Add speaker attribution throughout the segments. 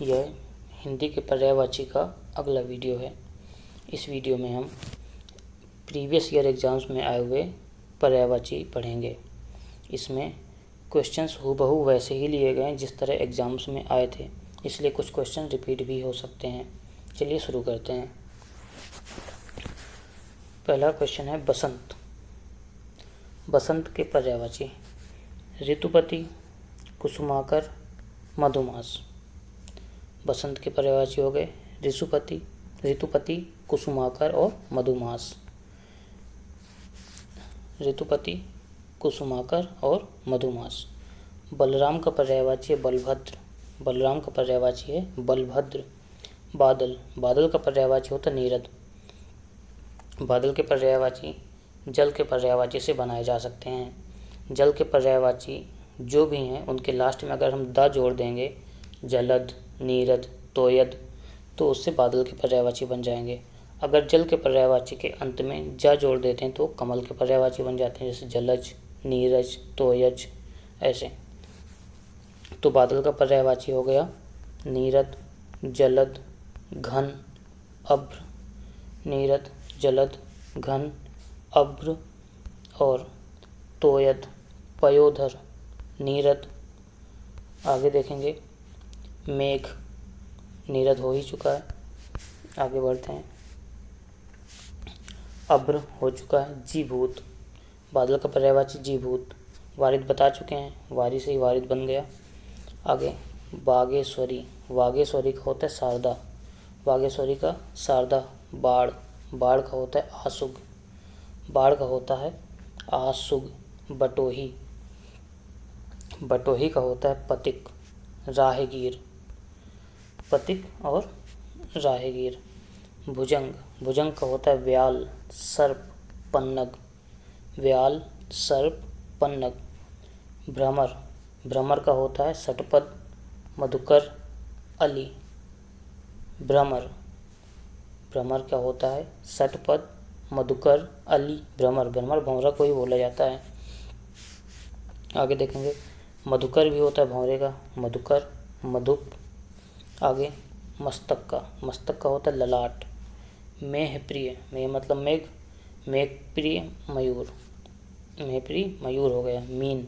Speaker 1: यह हिंदी के पर्यायवाची का अगला वीडियो है। इस वीडियो में हम प्रीवियस ईयर एग्ज़ाम्स में आए हुए पर्यायवाची पढ़ेंगे। इसमें क्वेश्चंस हूबहू वैसे ही लिए गए हैं जिस तरह एग्ज़ाम्स में आए थे, इसलिए कुछ क्वेश्चन रिपीट भी हो सकते हैं। चलिए शुरू करते हैं। पहला क्वेश्चन है बसंत। बसंत के पर्यायवाची ऋतुपति, कुसुमाकर, मधुमास। बसंत के पर्यायवाची हो गए ऋतुपति, कुसुमाकर और मधुमास। ऋतुपति, कुसुमाकर और मधुमास। बलराम का पर्यायवाची है बलभद्र। बलराम का पर्यायवाची है बलभद्र। बादल, बादल का पर्यायवाची होता है नीरद। बादल के पर्यायवाची जल के पर्यायवाची से बनाए जा सकते हैं। जल के पर्यायवाची जो भी हैं उनके लास्ट में अगर हम द जोड़ देंगे, जलद, नीरद, तोयद, तो उससे बादल के पर्यायवाची बन जाएंगे। अगर जल के पर्यायवाची के अंत में ज जोड़ देते हैं तो कमल के पर्यायवाची बन जाते हैं, जैसे जलज, नीरज, तोयज, ऐसे। तो बादल का पर्यायवाची हो गया नीरद, जलद, घन, अभ्र। नीरद, जलद, घन, अभ्र और तोयद, पयोधर, नीरद। आगे देखेंगे मेघ, नीरद हो ही चुका है। आगे बढ़ते हैं। अभ्र हो चुका है। जीभूत, बादल का पर्यायवाची जीभूत। वारिद बता चुके हैं, वारी से ही वारिद बन गया। आगे बागेश्वरी, वागेश्वरी का होता है शारदा। वागेश्वरी का शारदा। बाढ़, बाढ़ का होता है आसुग। बाढ़ का होता है आसुग। बटोही, बटोही का होता है पतिक। राहगीर, पतिक और राहगीर। भुजंग, भुजंग का होता है व्याल, सर्प, पन्नग। व्याल, सर्प, पन्नग। भ्रमर, भ्रमर का होता है षटपद, मधुकर, अली। भ्रमर, भ्रमर का होता है षटपद, मधुकर, अली, भ्रमर। भ्रमर भंवरा को ही बोला जाता है। आगे देखेंगे मधुकर भी होता है भंवरे का, मधुकर, मधुप। आगे मस्तक का, मस्तक का होता है ललाट। मेह प्रिय, मेह मतलब मेघ, मेघ प्रिय मयूर। मेह प्रिय मयूर हो गया। मीन,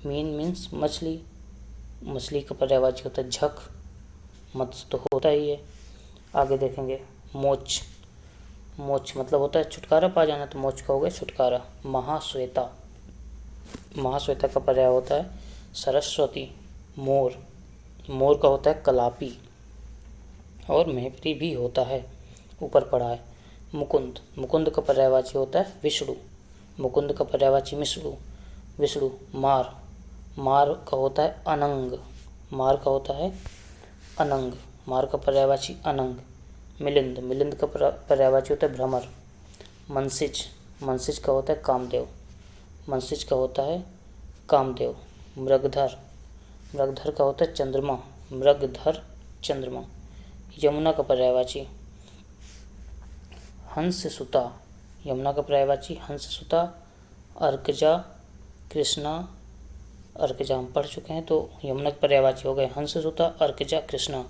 Speaker 1: मीन मीन्स मछली। मछली का पर्यायवाची होता है झक। मत्स्य तो होता ही है। आगे देखेंगे मोच, मोच मतलब होता है छुटकारा पा जाना, तो मोच का हो गया छुटकारा। महाश्वेता, महाश्वेता का पर्याय होता है सरस्वती। मोर, मोर का होता है कलापी और मेहप्री भी होता है, ऊपर पड़ा है। मुकुंद, मुकुंद का पर्यायवाची होता है विष्णु। मुकुंद का पर्यायवाची विष्णु, विष्णु। मार, मार का होता है अनंग। मार का होता है अनंग। मार का पर्यायवाची अनंग। मिलिंद, मिलिंद का पर्यायवाची होता है भ्रमर। मनसिज, मनसिज का होता है कामदेव। मनसिज का होता है कामदेव। मृगधर, मृगधर का होता है चंद्रमा। मृगधर, चंद्रमा। यमुना का पर्यायवाची हंस सुता। यमुना का पर्यायवाची हंस सुता। अर्कजा, कृष्णा। अर्कजा हम पढ़ चुके हैं, तो यमुना के पर्यायवाची हो गए हंस सुता, अर्कजा, कृष्णा।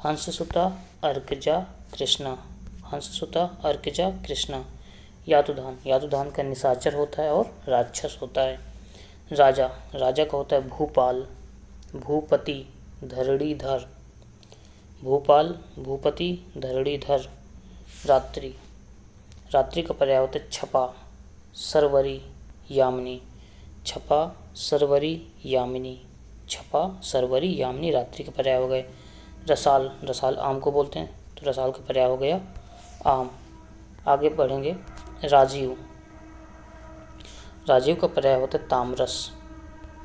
Speaker 1: हंस सुता, अर्कजा, कृष्णा। हंस सुता, अर्कजा, कृष्णा। यातुधान, यातुधान का निशाचर होता है और राक्षस होता है। राजा, राजा का होता है भूपाल, भूपति, धरणीधर। भूपाल, भूपति, धरणीधर। रात्रि, रात्रि का पर्याय होता है छपा, सरवरी, यामिनी। छपा, सरवरी, यामिनी। छपा, सरवरी, यामिनी रात्रि के पर्याय हो गए। रसाल, रसाल आम को बोलते हैं, तो रसाल का पर्याय हो गया आम। आगे बढ़ेंगे राजीव, राजीव का पर्याय होता है तामरस।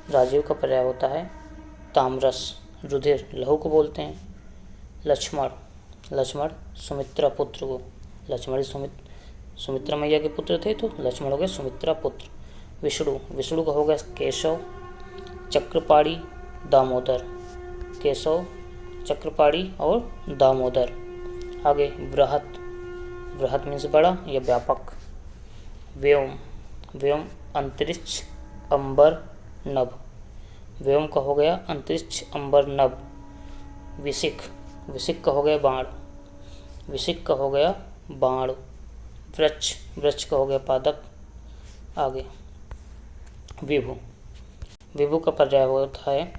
Speaker 1: राजीव का पर्याय होता है तामरस। रुधिर, लहू को बोलते हैं। लक्ष्मण, लक्ष्मण सुमित्रा पुत्र को, लक्ष्मण सुमित्रा मैया के पुत्र थे, तो लक्ष्मण हो गए सुमित्रा पुत्र। विष्णु, विष्णु का हो गया केशव, चक्रपाणी, दामोदर। केशव, चक्रपाणी और दामोदर। आगे बृहत, बृहत मीन्स बड़ा या व्यापक। व्योम, व्योम अंतरिक्ष, अंबर, नभ। व्योम का हो गया अंतरिक्ष, अंबर, नभ। विसिक, विसिक का हो गया बाण, विसिक का हो गया बाण। वृक्ष, वृक्ष का हो गया पादप। आगे विभु, विभु का पर्याय होता है,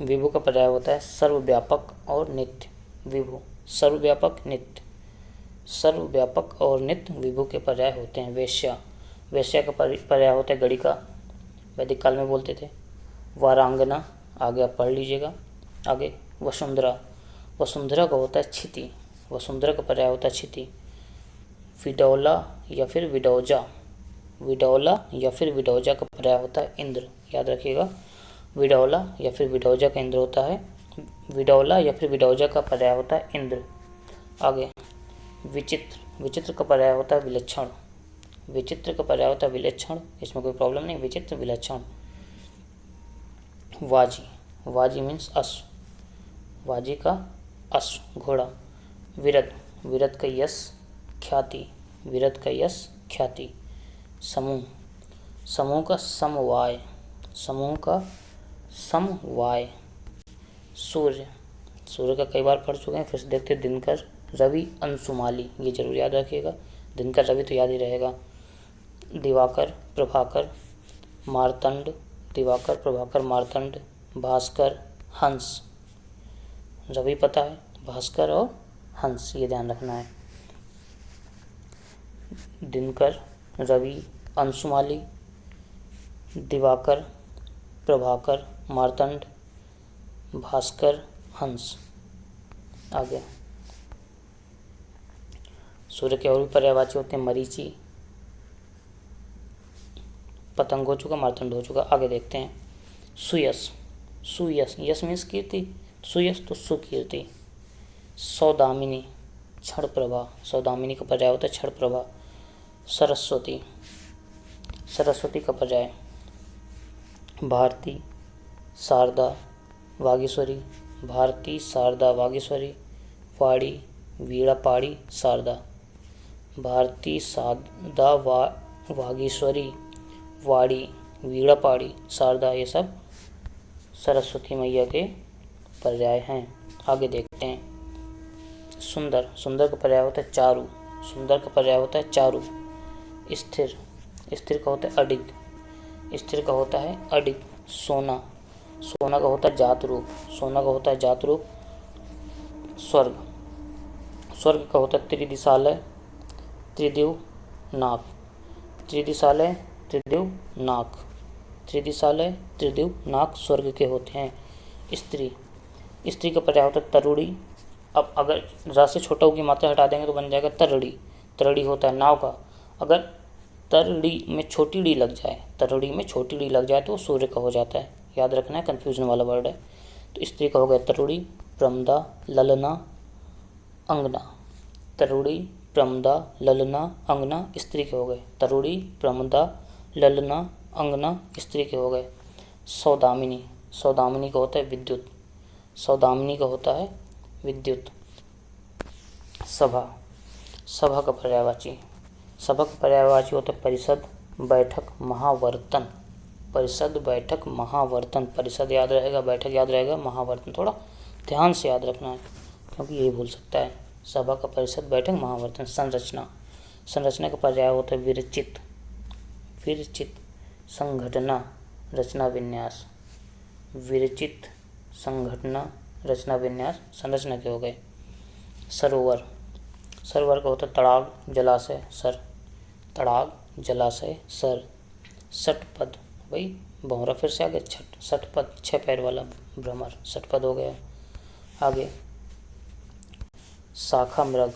Speaker 1: विभु का पर्याय होता है सर्वव्यापक और नित्य। विभु सर्वव्यापक नित्य, सर्वव्यापक और नित्य विभु के पर्याय होते हैं। वेश्या, वेश्या का पर्याय होता है गणिका, वैदिक काल में बोलते थे। वारांगना, आगे आप पढ़ लीजिएगा। आगे वसुंधरा, वसुंधरा का होता है क्षिति, वसुंधरा का पर्याय होता है क्षिति। विडौला या फिर विडौजा, विडौला या फिर विडौजा का पर्याय होता है इंद्र, याद रखिएगा। विडौला या फिर विडौजा का इंद्र होता है, विडौला या फिर विडौजा का पर्याय होता है इंद्र। आगे विचित्र, विचित्र का पर्याय होता है विलक्षण, विचित्र का पर्याय होता है विलक्षण, इसमें कोई प्रॉब्लम नहीं, विचित्र विलक्षण। वाजी, वाजी मीन्स अश्व, वाजी का अश्व घोड़ा। विरध, विरध का यश ख्याति, विरध का यश ख्याति। समूह, समूह का समवाय, समूह का समवाय। सूर्य, सूर्य का कई बार पढ़ चुके हैं, फिर से देखते हैं। दिनकर, रवि, अंशुमाली, ये जरूर याद रखिएगा। दिनकर रवि तो याद ही रहेगा। दिवाकर, प्रभाकर, मार्तंड, दिवाकर, प्रभाकर, मार्तंड। भास्कर, हंस, रवि पता है, भास्कर और हंस ये ध्यान रखना है। दिनकर, रवि, अंशुमाली, दिवाकर, प्रभाकर, मार्तंड, भास्कर, हंस। आगे सूर्य के और भी पर्यायवाची होते हैं। मरीचि, पतंग हो चुका, मार्तंड हो चुका। आगे देखते हैं। सुयश, सुयश, यश मीन्स कीर्ति, सुयश तो सुकीर्ति। सौदामिनी, क्षण प्रभा, सौदामिनी का पर्याय होता है क्षण प्रभा। सरस्वती, सरस्वती का पर्याय भारती, शारदा, वागीश्वरी, भारती, शारदा, वागीश्वरी। पाड़ी, वीणा, पाड़ी, शारदा। भारती, शारदा, वागीश्वरी, वाड़ी, वीणा, पाड़ी, शारदा, ये सब सरस्वती मैया के पर्याय हैं। आगे देखते हैं। सुंदर, सुंदर का पर्याय होता है चारु, सुंदर का पर्याय होता है चारु। स्थिर, स्थिर का होता है अडिग, स्थिर का होता है अडिग। सोना, सोना का होता है जात रूप, सोना का होता है जात रूप। स्वर्ग, स्वर्ग का होता है त्रिदिशालय, त्रिदिव, नाक, त्रिदिशालय, त्रिदिव, नाक, त्रिदिशालय, त्रिदिव, नाक स्वर्ग के होते हैं। स्त्री, स्त्री का पर्याय होता है तरुड़ी। अब अगर रा से छोटा की मात्रा हटा देंगे तो बन जाएगा तरड़ी, तरड़ी होता है नाव का। अगर तरड़ी में छोटी डी लग जाए, तरड़ी में छोटी डी लग जाए तो सूर्य का हो जाता है, याद रखना है, कन्फ्यूजन वाला वर्ड है। तो स्त्री का हो गया तरुड़ी, प्रमदा, ललना, अंगना। तरुड़ी, प्रमदा, ललना, अंगना स्त्री के हो गए। तरुड़ी, प्रमदा, ललना, अंगना स्त्री के हो गए। सौदामिनी, सौदामिनी का होता है विद्युत, सौदामिनी का होता है विद्युत। सभा, सभा का पर्यायवाची, सभा का पर्यायवाची होता है परिषद, बैठक, महावर्तन। परिषद, बैठक, महावर्तन। परिषद याद रहेगा, बैठक याद रहेगा, महावर्तन थोड़ा ध्यान से याद रखना है क्योंकि यही भूल सकता है। सभा का परिषद, बैठक, महावर्तन। संरचना, संरचना का पर्याय होता है विरचित, विरचित। संघटना, रचना, विन्यास। विरचित, संघटना, रचना, विन्यास संरचना के हो गए। सरोवर, सरोवर का होता है तड़ाग, जलाशय, सर, तड़ाग, जलाशय, सर। षटपद, वही बहुरा फिर से आगे छठ, षटपद, 6 पैर वाला भ्रमर, षटपद हो गया। आगे शाखा मृग,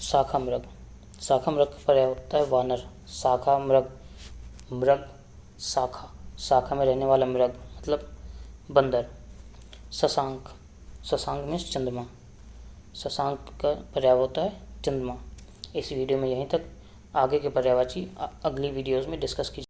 Speaker 1: शाखा मृग, शाखा मृग का पर्याय होता है वानर। शाखा मृग, मृग शाखा, शाखा में रहने वाला मृग मतलब बंदर। शशांक, शशांक मीन्स चंद्रमा, शशांक का पर्याय होता है चंद्रमा। इस वीडियो में यहीं तक, आगे के पर्यायवाची अगली वीडियोज़ में डिस्कस की